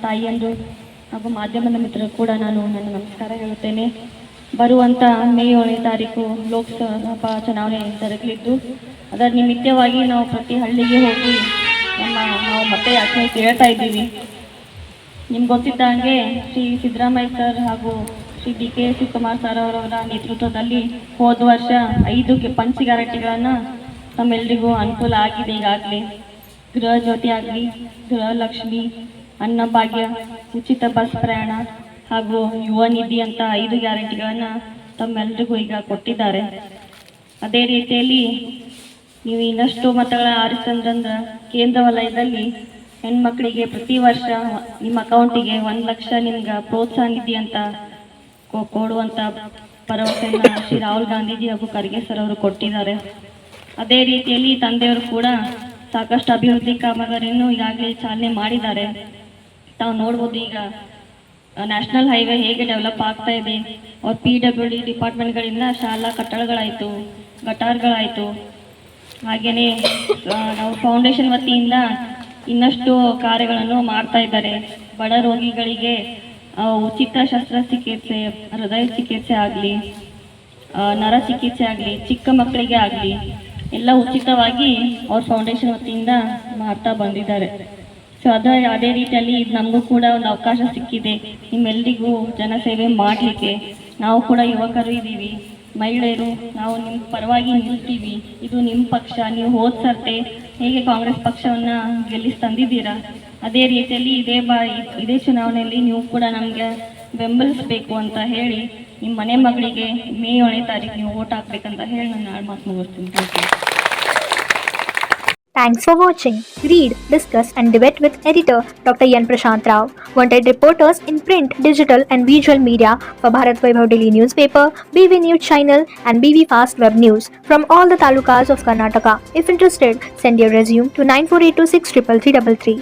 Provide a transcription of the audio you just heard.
ತಾಯಿಯಂದು ಹಾಗೂ ಮಾಧ್ಯಮದ ಮಿತ್ರರು ಕೂಡ ನಾನು ನನ್ನ ನಮಸ್ಕಾರ ಹೇಳುತ್ತೇನೆ. ಬರುವಂಥ ಮೇ 7ನೇ ತಾರೀಕು ಲೋಕಸಭಾ ಚುನಾವಣೆ ಜರುಗಲಿದ್ದು, ಅದರ ನಿಮಿತ್ತವಾಗಿ ನಾವು ಪ್ರತಿ ಹಳ್ಳಿಗೆ ಹೋಗಿ ನಾವು ಮತ್ತೆ ಯಾಚನೆ ಕೇಳ್ತಾ ಇದ್ದೀವಿ. ನಿಮ್ಗೆ ಗೊತ್ತಿದ್ದ ಹಾಗೆ ಶ್ರೀ ಸಿದ್ದರಾಮಯ್ಯ ಸರ್ ಹಾಗೂ ಶ್ರೀ ಡಿ.ಕೆ. ಶಿವಕುಮಾರ್ ಸರ್ ಅವರವರ ನೇತೃತ್ವದಲ್ಲಿ ಹೋದ ವರ್ಷ 5 ಪಂಚ ಗ್ಯಾರಂಟಿಗಳನ್ನು ತಮ್ಮೆಲ್ಲರಿಗೂ ಅನುಕೂಲ ಆಗಿದೆ. ಈಗಾಗಲೇ ಗೃಹ ಜ್ಯೋತಿ ಆಗಲಿ, ಗೃಹಲಕ್ಷ್ಮಿ, ಅನ್ನಭಾಗ್ಯ, ಉಚಿತ ಬಸ್ ಪ್ರಯಾಣ ಹಾಗೂ ಯುವ ನಿಧಿ ಅಂತ 5 ಗ್ಯಾರಂಟಿಗಳನ್ನು ತಮ್ಮೆಲ್ಲರಿಗೂ ಈಗ ಕೊಟ್ಟಿದ್ದಾರೆ. ಅದೇ ರೀತಿಯಲ್ಲಿ ನೀವು ಇನ್ನಷ್ಟು ಮತಗಳ ಆರಿಸ್ತಂದ್ರೆ ಕೇಂದ್ರ ವಲಯದಲ್ಲಿ ಹೆಣ್ಮಕ್ಳಿಗೆ ಪ್ರತಿ ವರ್ಷ ನಿಮ್ಮ ಅಕೌಂಟಿಗೆ 1 ಲಕ್ಷ ನಿಮ್ಗೆ ಪ್ರೋತ್ಸಾಹ ನಿಧಿ ಅಂತ ಕೊಡುವಂಥ ಭರವಸೆಯನ್ನು ಶ್ರೀ ರಾಹುಲ್ ಗಾಂಧೀಜಿ ಹಾಗೂ ಖರ್ಗೆ ಸರ್ ಅವರು ಕೊಟ್ಟಿದ್ದಾರೆ. ಅದೇ ರೀತಿಯಲ್ಲಿ ತಂದೆಯವರು ಕೂಡ ಸಾಕಷ್ಟು ಅಭಿವೃದ್ಧಿ ಕಾಮಗಾರಿಯನ್ನು ಈಗಾಗಲೇ ಚಾಲನೆ ಮಾಡಿದ್ದಾರೆ. ತಾವು ನೋಡ್ಬೋದು, ಈಗ ನ್ಯಾಷನಲ್ ಹೈವೇ ಹೇಗೆ ಡೆವಲಪ್ ಆಗ್ತಾ ಇದೆ. ಅವ್ರ PWD ಡಿಪಾರ್ಟ್ಮೆಂಟ್ಗಳಿಂದ ಶಾಲಾ ಕಟ್ಟಡಗಳಾಯಿತು, ಗಟಾರ್ಗಳಾಯಿತು. ಹಾಗೆಯೇ ನಾವು ಫೌಂಡೇಶನ್ ವತಿಯಿಂದ ಇನ್ನಷ್ಟು ಕಾರ್ಯಗಳನ್ನು ಮಾಡ್ತಾ ಇದ್ದಾರೆ. ಬಡ ರೋಗಿಗಳಿಗೆ ಉಚಿತ ಶಸ್ತ್ರಚಿಕಿತ್ಸೆ, ಹೃದಯ ಚಿಕಿತ್ಸೆ ಆಗಲಿ, ನರ ಚಿಕಿತ್ಸೆ ಆಗಲಿ, ಚಿಕ್ಕ ಮಕ್ಕಳಿಗೆ ಆಗಲಿ ಎಲ್ಲ ಉಚಿತವಾಗಿ ಅವ್ರ ಫೌಂಡೇಶನ್ ವತಿಯಿಂದ ಮಾಡ್ತಾ ಬಂದಿದ್ದಾರೆ. ಸೊ ಅದೇ ರೀತಿಯಲ್ಲಿ ಇದು ನಮಗೂ ಕೂಡ ಒಂದು ಅವಕಾಶ ಸಿಕ್ಕಿದೆ. ನಿಮ್ಮೆಲ್ಲರಿಗೂ ಜನಸೇವೆ ಮಾಡಲಿಕ್ಕೆ ನಾವು ಕೂಡ ಯುವಕರು ಇದ್ದೀವಿ, ಮಹಿಳೆಯರು, ನಾವು ನಿಮ್ಮ ಪರವಾಗಿ ನಿಲ್ತೀವಿ. ಇದು ನಿಮ್ಮ ಪಕ್ಷ. ನೀವು ಹೋದ ಸರ್ತೆ ಹೇಗೆ ಕಾಂಗ್ರೆಸ್ ಪಕ್ಷವನ್ನು ಗೆಲ್ಲಿಸಿ ತಂದಿದ್ದೀರಾ, ಅದೇ ರೀತಿಯಲ್ಲಿ ಇದೇ ಚುನಾವಣೆಯಲ್ಲಿ ನೀವು ಕೂಡ ನಮಗೆ ಬೆಂಬಲಿಸಬೇಕು ಅಂತ ಹೇಳಿ ನಿಮ್ಮ ಮನೆ ಮಗಳಿಗೆ ಮೇ 7ನೇ ತಾರೀಕು ನೀವು ವೋಟ್ ಹಾಕ್ಬೇಕಂತ ಹೇಳಿ ನಾನು 2 ಮಾತು ಮುಗಿಸ್ತೀನಿ. Thanks for watching. Read, discuss and debate with editor Dr. Yan Prashant Rao. Wanted reporters in print, digital and visual media for Bharat Vaibhav Daily Newspaper, BV News Channel and BV Fast Web News from all the talukas of Karnataka. If interested, send your resume to 9482633333.